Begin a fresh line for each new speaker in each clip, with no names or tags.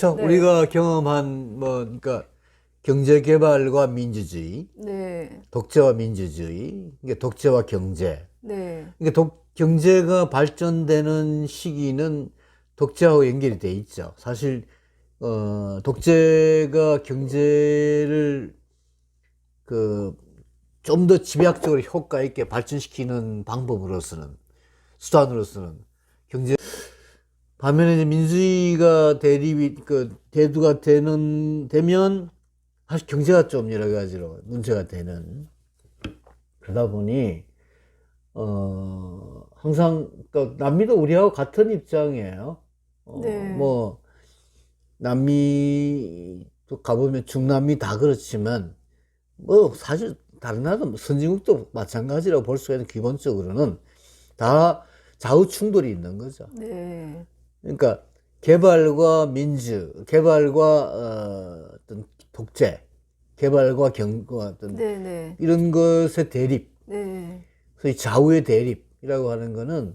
네.
우리가 경험한 그러니까 경제 개발과 민주주의,
네.
독재와 민주주의, 이게 독재와 경제.
네.
이게 경제가 발전되는 시기는 독재하고 연결이 돼 있죠. 사실 독재가 경제를 좀 더 집약적으로 효과 있게 발전시키는 방법으로서는 수단으로서는 경제 반면에 이제 민주주의가 대두가 되면 사실 경제가 좀 여러 가지로 문제가 되는 그러다 보니 항상 또 남미도 우리하고 같은 입장이에요.
네.
뭐 남미도 가보면 중남미 다 그렇지만 뭐 사실 다른 나라도 선진국도 마찬가지라고 볼 수가 있는 기본적으로는 다 좌우 충돌이 있는 거죠.
네.
그러니까 개발과 어떤 독재, 개발과 어떤
네.
이런 것의 대립,
네.
소위 좌우의 대립이라고 하는 거는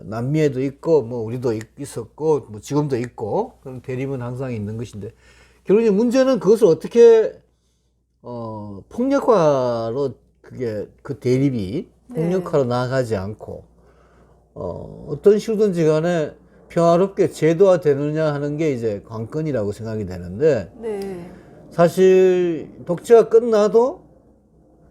남미에도 있고 뭐 우리도 있었고 뭐 지금도 있고 그런 대립은 항상 있는 것인데 결국 이제 문제는 그것을 어떻게 폭력화로 그 대립이 폭력화로 나아가지 않고 어떤 식으로든지 간에 평화롭게 제도화되느냐 하는 게 이제 관건이라고 생각이 되는데
네.
사실 독재가 끝나도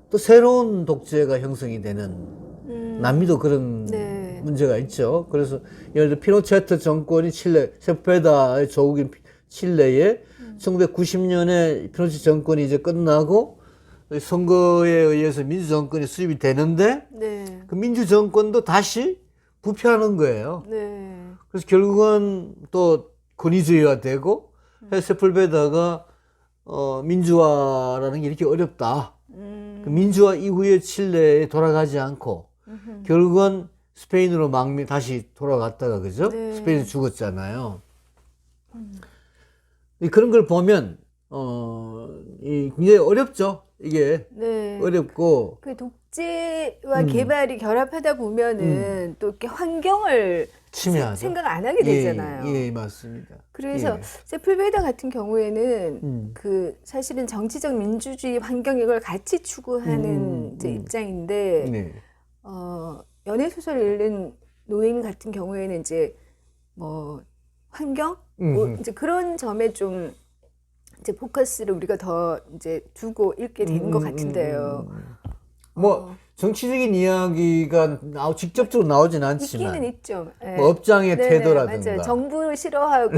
또 새로운 독재가 형성이 되는 남미도 그런
네.
문제가 있죠. 그래서 예를 들어 피노체트 정권이 세프레다의 조국인 칠레에 1990년에 피노체트 정권이 이제 끝나고 선거에 의해서 민주정권이 수립이 되는데
네.
그 민주정권도 다시 부패하는 거예요.
네.
그래서 결국은 또 권위주의화 되고 세플베다가 민주화라는 게 이렇게 어렵다. 그 민주화 이후에 칠레에 돌아가지 않고 결국은 스페인으로 다시 돌아갔다가 그죠?
네.
스페인에 죽었잖아요. 그런 걸 보면 굉장히 어렵죠. 이게
네.
어렵고
그 독재와 개발이 결합하다 보면은 또 이렇게 환경을
침해하죠.
생각 안 하게 되잖아요.
예, 맞습니다.
그래서
예.
세풀베다 같은 경우에는 그 사실은 정치적 민주주의 환경 이걸 같이 추구하는 이제 입장인데
네.
연애 소설 읽는 노인 같은 경우에는 이제 뭐 환경 뭐 이제 그런 점에 좀 이제 포커스를 우리가 더 이제 두고 읽게 되는 것 같은데요.
뭐 정치적인 이야기가 직접적으로 나오진 않지만
있기는 있죠. 예.
뭐 업장의
네네,
태도라든가
맞아요. 정부를 싫어하고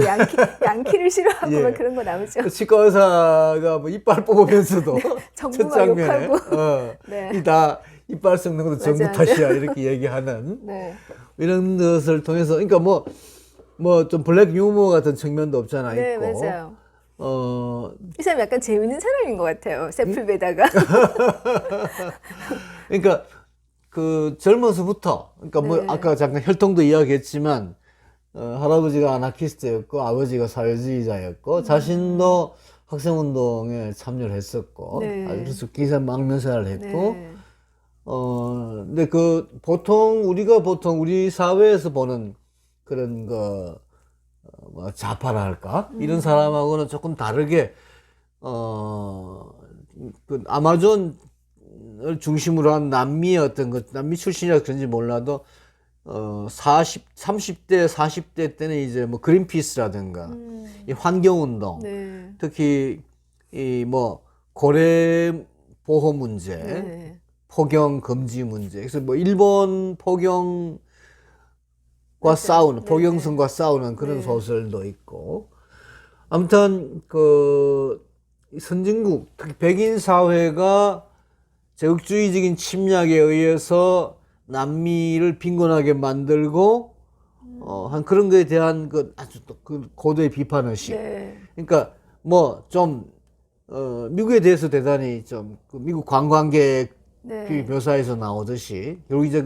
양키를 싫어하고
예.
막 그런 거 나오죠.
그 치과 의사가 뭐 이빨 뽑으면서도 첫
정부가
장면에
욕하고. 네.
이 다 이빨 썩는 것도 정부
맞아요.
탓이야 이렇게 얘기하는
네.
이런 것을 통해서 그러니까 뭐 좀 블랙 유머 같은 측면도 없잖아
네,
있고
맞아요. 이 사람 약간 재밌는 사람인 것 같아요. 세플베다가.
그러니까 그 젊어서부터 그러니까 뭐
네.
아까 잠깐 혈통도 이야기했지만 할아버지가 아나키스트였고 아버지가 사회주의자였고 자신도 학생운동에 참여를 했었고
네.
그래서 기사 망명생활을 했고
네.
근데 우리가 보통 우리 사회에서 보는 그런 뭐 좌파라 할까 이런 사람하고는 조금 다르게 그 아마존을 중심으로 한 남미의 어떤 남미 출신이라 그런지 몰라도 30대 40대 때는 이제 뭐 그린피스라든가 이 환경운동
네.
특히 이 뭐 고래 보호 문제
네.
폭염 금지 문제 그래서 뭐 일본 폭염과
맞아요.
싸우는
네.
폭염성과 싸우는 그런
네.
소설도 있고 아무튼 선진국 특히 백인 사회가 제국주의적인 침략에 의해서 남미를 빈곤하게 만들고 한 그런 거에 대한 아주 또 고도의 비판의식.
네.
그러니까 뭐 좀 미국에 대해서 대단히 좀 미국 관광객
네.
묘사에서 나오듯이 결국 이제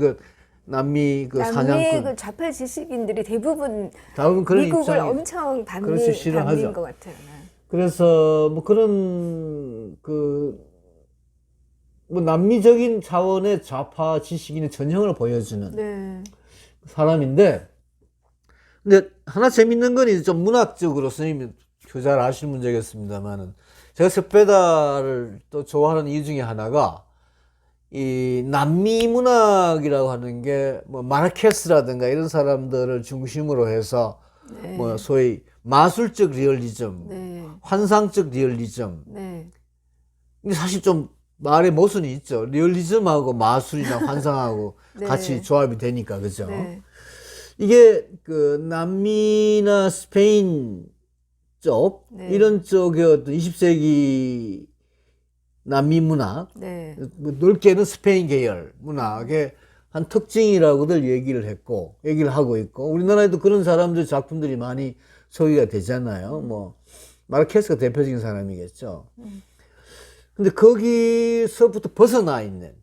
남미
남미의
사냥꾼
그 좌파 지식인들이 대부분
다음 그런
미국을
입장이
엄청
그렇지, 싫어하죠.
반민 것 같아요.
그래서 뭐 그런 뭐 남미적인 차원의 좌파 지식인의 전형을 보여주는
네.
사람인데 근데 하나 재밌는 건 이제 좀 문학적으로 선생님이 잘 아실 문제겠습니다만은 제가 세페다를 또 좋아하는 이유 중에 하나가 이 남미 문학이라고 하는 게 뭐 마르케스라든가 이런 사람들을 중심으로 해서
네.
뭐 소위 마술적 리얼리즘,
네.
환상적 리얼리즘.
네.
근데 사실 좀 말의 모순이 있죠. 리얼리즘하고 마술이나 환상하고
네.
같이 조합이 되니까 그죠?
네.
이게 그 남미나 스페인 쪽
네.
이런 쪽의 어떤 20세기 남미 문학,
네.
뭐 넓게는 스페인 계열 문학의 한 특징이라고들 얘기를 하고 있고 우리나라에도 그런 사람들 작품들이 많이 소개가 되잖아요. 뭐 마르케스가 대표적인 사람이겠죠. 근데 거기서부터 벗어나 있는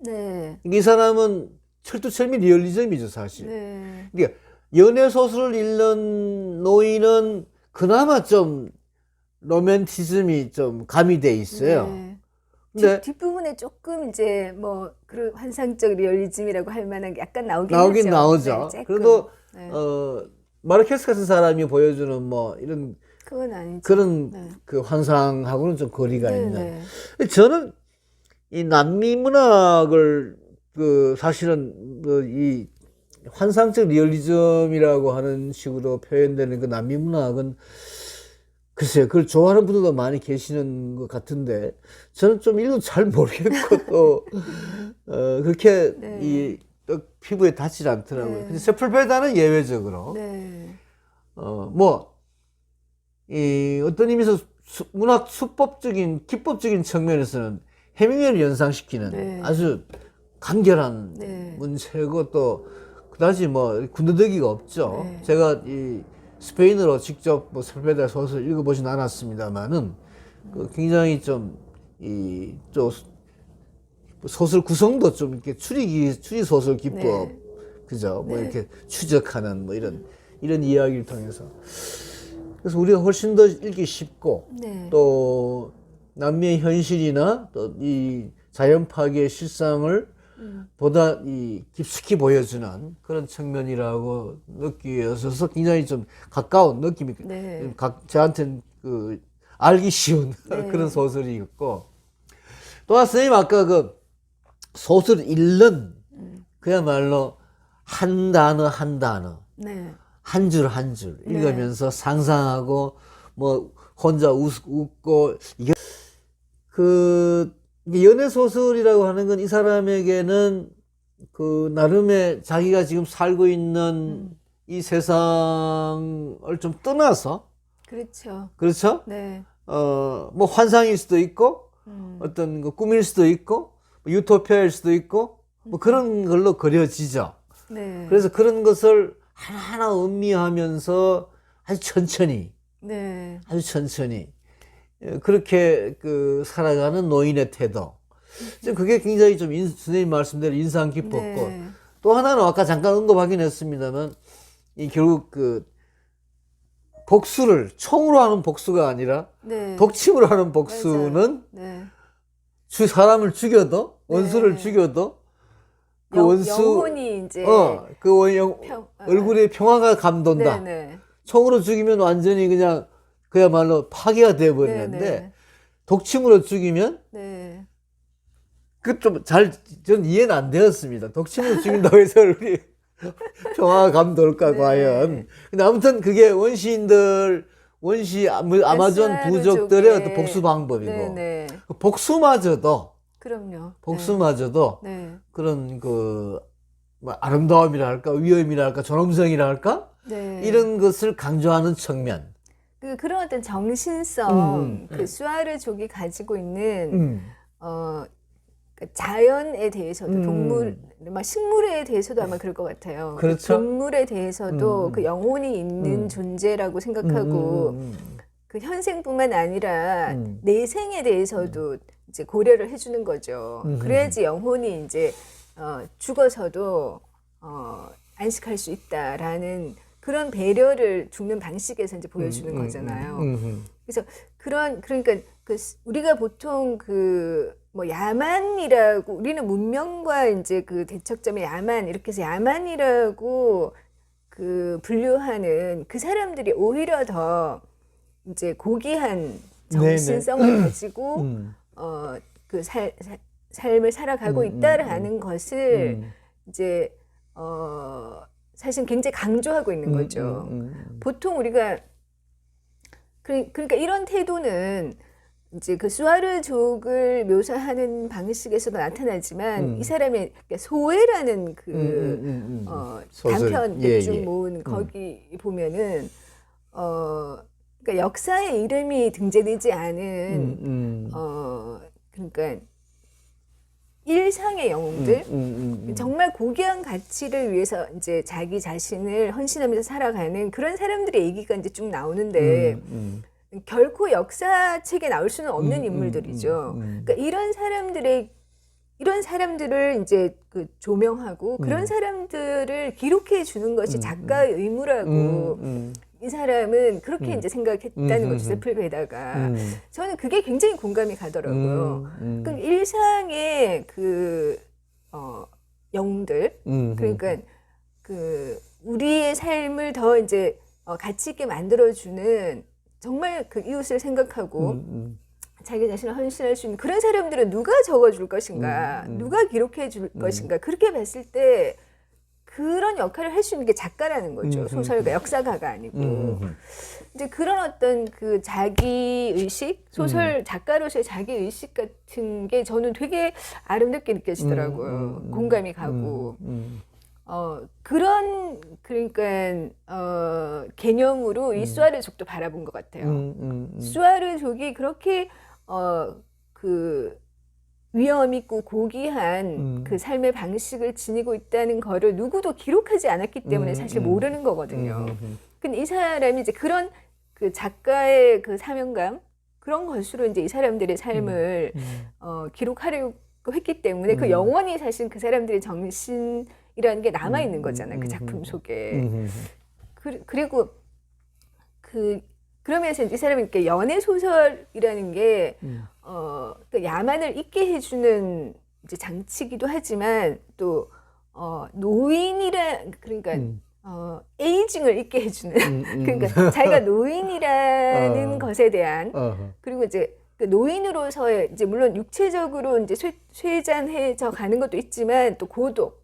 네.
이 사람은 철두철미 리얼리즘이죠 사실.
네.
그러니까 연애 소설을 읽는 노인은 그나마 좀 로맨티즘이 좀 가미돼 있어요.
네.
근데
뒷부분에 조금 이제 뭐 그런 환상적 리얼리즘이라고 할 만한 게 약간 나오긴
나오긴
하죠.
나오죠.
네, 조금.
그래도
네.
마르케스 같은 사람이 보여주는 뭐 이런
그건 아니죠.
그런
네.
그 환상하고는 좀 거리가
네,
있는.
네.
저는 이 남미 문학을 그 사실은 이 환상적 리얼리즘이라고 하는 식으로 표현되는 그 남미 문학은 글쎄요, 그걸 좋아하는 분들도 많이 계시는 것 같은데 저는 좀 이건 잘 모르겠고 또 그렇게
네.
또 피부에 닿질 않더라고요.
네.
근데 세플베다는 예외적으로
네.
뭐 이 어떤 의미에서 문학 수법적인 기법적인 측면에서는 해밍웨이를 연상시키는
네.
아주 간결한
네.
문체고 또 그다지 뭐 군더더기가 없죠.
네.
제가 이 스페인어로 직접 뭐 세플베다 소설 읽어보진 않았습니다만은 그 굉장히 좀 이 또 소설 구성도 좀 이렇게 추리 소설 기법
네.
그죠? 뭐
네.
이렇게 추적하는 뭐 이런 이야기를 통해서 그래서 우리가 훨씬 더 읽기 쉽고
네.
또 남미의 현실이나 또 이 자연 파괴의 실상을 보다 이 깊숙이 보여주는 그런 측면이라고 느끼어서 굉장히 좀 가까운 느낌이
네.
저한테는 그 알기 쉬운
네.
그런 소설이었고 또 하나 선생님 아까 그 소설 읽는 그야말로 한 단어 한 단어
네.
한 줄 한 줄
네.
읽으면서 상상하고 뭐 혼자 웃고 이게 그 연애 소설이라고 하는 건 이 사람에게는 그 나름의 자기가 지금 살고 있는 이 세상을 좀 떠나서
그렇죠.
그렇죠?
네.
뭐 환상일 수도 있고
음.
어떤 그 꿈일 수도 있고 뭐 유토피아일 수도 있고 뭐 그런 걸로 그려지죠.
네.
그래서 그런 것을 하나하나 음미하면서
네.
아주 천천히 그렇게 그 살아가는 노인의 태도. 지금 그게 굉장히 좀 선생님 말씀대로 인상 깊었고
네.
또 하나는 아까 잠깐 언급하긴 했습니다만 이 결국 그 복수를 총으로 하는 복수가 아니라
네.
독침으로 하는
맞아요.
복수는
네.
사람을 죽여도 원수를
네.
죽여도 그 원수
영혼이 이제
얼굴에 평화가 감돈다.
네네.
총으로 죽이면 완전히 그냥 그야말로 파괴가 되어 버리는데
네네.
독침으로 죽이면
네.
그 좀 전 이해는 안 되었습니다. 독침으로 죽인다고 해서 우리 평화가 감돌까
네.
과연. 근데 아무튼 그게 아마존 부족들의 어떤 복수 방법이고
네네.
복수마저도
그럼요. 네.
그런 그 뭐 아름다움이랄까 위엄이랄까 존엄성이랄까
네.
이런 것을 강조하는 측면.
그런 어떤 정신성,
음.
그 수아르족이 가지고 있는 그 자연에 대해서도 동물, 막 식물에 대해서도 아마 그럴 것 같아요.
그렇죠.
동물에 대해서도 그 영혼이 있는 존재라고 생각하고 그 현생뿐만 아니라 내생에 대해서도 이제 고려를 해주는 거죠. 그래야지 영혼이 이제 죽어서도 안식할 수 있다라는 그런 배려를 죽는 방식에서 이제 보여주는 거잖아요. 그래서 그러니까 우리가 보통 뭐 야만이라고 우리는 문명과 이제 그 대척점의 야만 이렇게 해서 야만이라고 그 분류하는 그 사람들이 오히려 더 이제 고귀한 정신성을 가지고 그 삶을 살아가고 있다라는 것을 이제 사실 굉장히 강조하고 있는 거죠. 보통 우리가 그러니까 이런 태도는 이제 그 수아르족을 묘사하는 방식에서도 나타나지만 이 사람의 소회라는 그 단편 대충 모은 거기 보면은 그러니까 역사의 이름이 등재되지 않은 그러니까 일상의 영웅들 정말 고귀한 가치를 위해서 이제 자기 자신을 헌신하면서 살아가는 그런 사람들의 얘기가 이제 쭉 나오는데 결코 역사책에 나올 수는 없는 인물들이죠. 그러니까 이런 사람들을 이제 그 조명하고 그런 사람들을 기록해 주는 것이 작가의 의무라고 이 사람은 그렇게 이제 생각했다는 거죠. 세플베다가. 저는 그게 굉장히 공감이 가더라고요. 그러니까 일상의 그 영웅들, 그러니까 그 우리의 삶을 더 이제 가치 있게 만들어주는 정말 그 이웃을 생각하고 자기 자신을 헌신할 수 있는 그런 사람들은 누가 적어줄 것인가, 누가 기록해 줄 것인가, 그렇게 봤을 때 그런 역할을 할 수 있는 게 작가라는 거죠. 소설가, 역사가가 아니고. 이제 그런 어떤 그 자기 의식, 소설 작가로서의 자기 의식 같은 게 저는 되게 아름답게 느껴지더라고요. 공감이 가고. 그런 그러니까 개념으로 이 수아르족도 바라본 것 같아요. 수아르족이 그렇게 그 위험 있고 고귀한 그 삶의 방식을 지니고 있다는 거를 누구도 기록하지 않았기 때문에 사실 모르는 거거든요. 근데 이 사람이 이제 그런 그 작가의 그 사명감 그런 것으로 이제 이 사람들의 삶을 기록하려고 했기 때문에 그 영원히 사실 그 사람들의 정신이라는 게 남아 있는 거잖아요. 그 작품 속에. 그리고 그러면서 이 사람이 이렇게 연애 소설이라는 게 그 야만을 잊게 해주는 이제 장치기도 하지만 또 그러니까 에이징을 잊게 해주는 그러니까 자기가 노인이라는 것에 대한 그리고 이제 그 노인으로서의 이제 물론 육체적으로 이제 쇠잔해져 가는 것도 있지만 또 고독,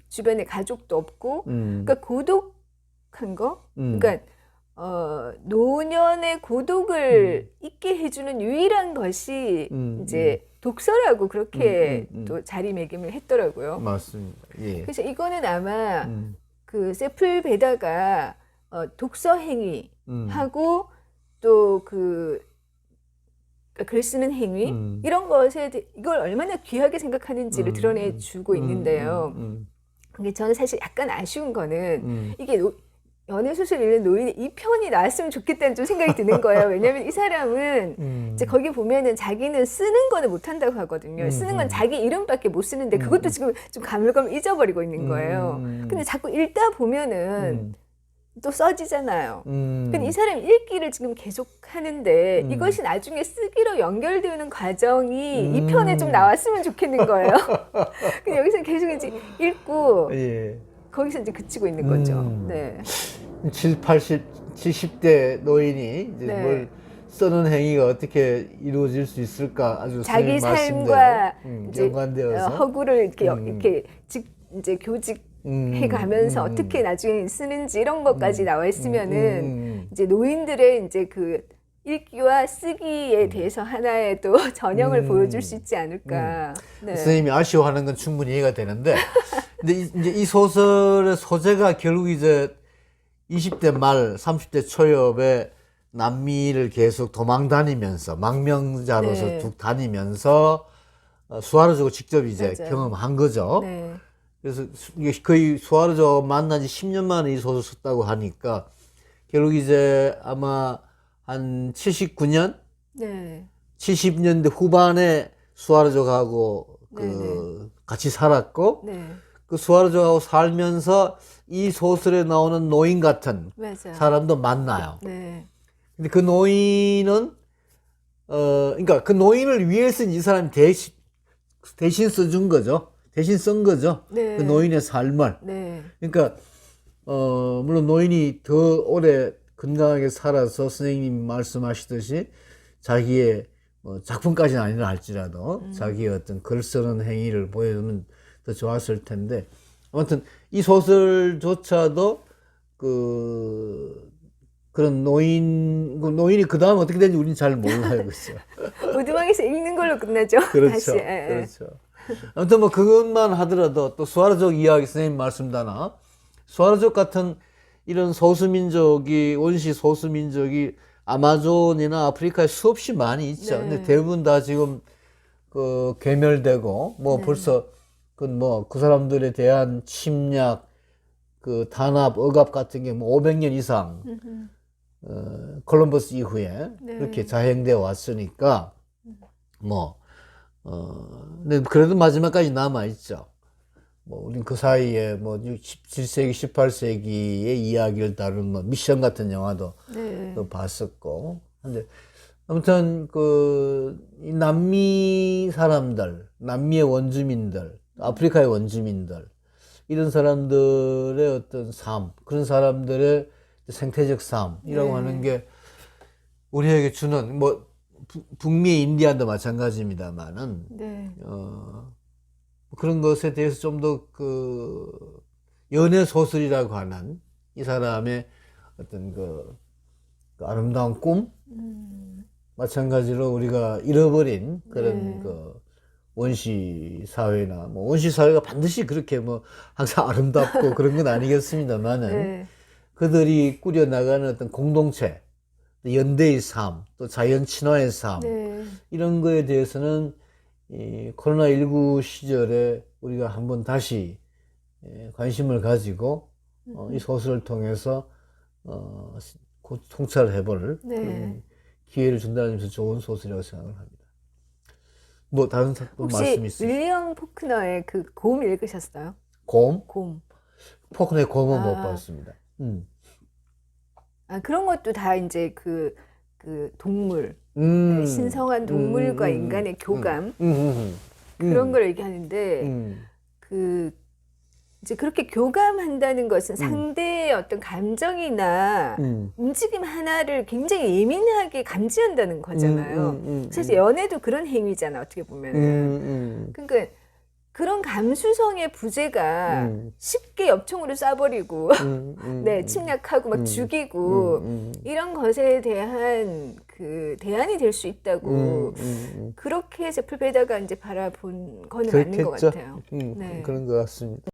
주변에 가족도 없고, 그러니까 고독한 거, 그러니까 노년의 고독을 잊게 해주는 유일한 것이 이제 독서라고 그렇게 또 자리매김을 했더라고요.
맞습니다. 예.
그래서 이거는 아마 그 세플베다가 독서 행위하고 또 그 글 쓰는 행위 이런 것에 이걸 얼마나 귀하게 생각하는지를 드러내주고 있는데요. 근데 저는 사실 약간 아쉬운 거는 이게 연애소설 읽는 노인의 이 편이 나왔으면 좋겠다는 좀 생각이 드는 거예요. 왜냐하면 이 사람은 이제 거기 보면은 자기는 쓰는 거는 못한다고 하거든요. 쓰는 건 자기 이름밖에 못 쓰는데 그것도 지금 좀 가물가물 잊어버리고 있는 거예요. 근데 자꾸 읽다 보면은 또 써지잖아요. 근데 이 사람이 읽기를 지금 계속 하는데 이것이 나중에 쓰기로 연결되는 과정이 이 편에 좀 나왔으면 좋겠는 거예요. 근데 여기서 계속 이제 읽고 거기서 이제 그치고 있는 거죠. 네.
70대 노인이 이제 뭘 쓰는 행위가 어떻게 이루어질 수 있을까 아주
자기 삶과 이제
연관되어서
허구를 이렇게 이제 교직해가면서 어떻게 나중에 쓰는지 이런 것까지 나와 있으면은 이제 노인들의 이제 그 읽기와 쓰기에 대해서 하나의 또 전형을 보여줄 수 있지 않을까. 네.
선생님이 아쉬워하는 건 충분히 이해가 되는데, 근데 이제 이 소설의 소재가 결국 이제 20대 말, 30대 초엽에 남미를 계속 도망 다니면서 망명자로서 쭉 다니면서 수아르족을 직접 이제 경험한 거죠.
네.
그래서 이게 거의 수아르족 만난 지 10년 만에 이 소설 썼다고 하니까 결국 이제 아마 한 79년?
네.
70년대 후반에 수아르족하고 같이 살았고 그 수아르족하고 살면서 이 소설에 나오는 노인 같은 사람도 만나요. 근데 그 노인은 그러니까 그 노인을 위해서 이 사람이 대신 써준 거죠. 대신 쓴 거죠. 그 노인의 삶을. 그러니까 물론 노인이 더 오래 건강하게 살아서 선생님 말씀하시듯이 자기의 작품까지는 아니라 할지라도 자기의 어떤 글 쓰는 행위를 보여주면 더 좋았을 텐데, 아무튼 이 소설조차도 그런 노인이 그 다음 어떻게 되는지 우리는 잘 몰라요. 그렇죠.
오두막에서 읽는 걸로 끝나죠.
그렇죠.
다시.
그렇죠. 아무튼 뭐 그것만 하더라도 또 수아르족 이야기 선생님 말씀다나 수아르족 같은 이런 소수민족이, 원시 소수민족이 아마존이나 아프리카에 수없이 많이 있죠.
네.
근데 대부분 다 지금 괴멸되고 뭐
네.
벌써 그 사람들에 대한 침략, 단합, 억압 같은 게 뭐 500년 이상 콜럼버스 이후에
네.
이렇게 자행되어 왔으니까 근데 그래도 마지막까지 남아 있죠. 우린 그 사이에 17세기, 18세기의 이야기를 다룬 미션 같은 영화도
네.
또 봤었고. 근데 아무튼 이 남미 사람들, 남미의 원주민들, 아프리카의 원주민들, 이런 사람들의 어떤 삶, 그런 사람들의 생태적 삶이라고
네.
하는 게 우리에게 주는 북미 인디안도 마찬가지입니다만은
네.
그런 것에 대해서 좀 더 연애 소설이라고 하는 이 사람의 어떤 그 아름다운 꿈, 마찬가지로 우리가 잃어버린 그런
네.
원시 사회나 원시 사회가 반드시 그렇게 항상 아름답고 그런 건 아니겠습니다만은
네.
그들이 꾸려 나가는 어떤 공동체, 연대의 삶, 또 자연 친화의 삶,
네.
이런 거에 대해서는 이 코로나19 시절에 우리가 한번 다시 관심을 가지고 이 소설을 통해서 통찰을 해볼
네.
그런 기회를 준다는 점에서 좋은 소설이라고 생각을 합니다. 다른
혹시
말씀 있으세요?
윌리엄 포크너의 그 곰 읽으셨어요?
곰?
곰.
포크네 곰은 못
아.
봤습니다.
그런 것도 다 이제 그 동물, 네, 신성한 동물과 인간의 교감 그런 걸 얘기하는데 이제 그렇게 교감한다는 것은 상대의 어떤 감정이나 움직임 하나를 굉장히 예민하게 감지한다는 거잖아요. 사실 연애도 그런 행위잖아, 어떻게 보면은. 그러니까 그런 감수성의 부재가 쉽게 엽총으로 쏴버리고 네, 침략하고 막 죽이고 이런 것에 대한 대안이 될 수 있다고 그렇게 제플베다가 이제 바라본 거는 맞는 것
그렇겠죠.
같아요. 네.
그런 것 같습니다.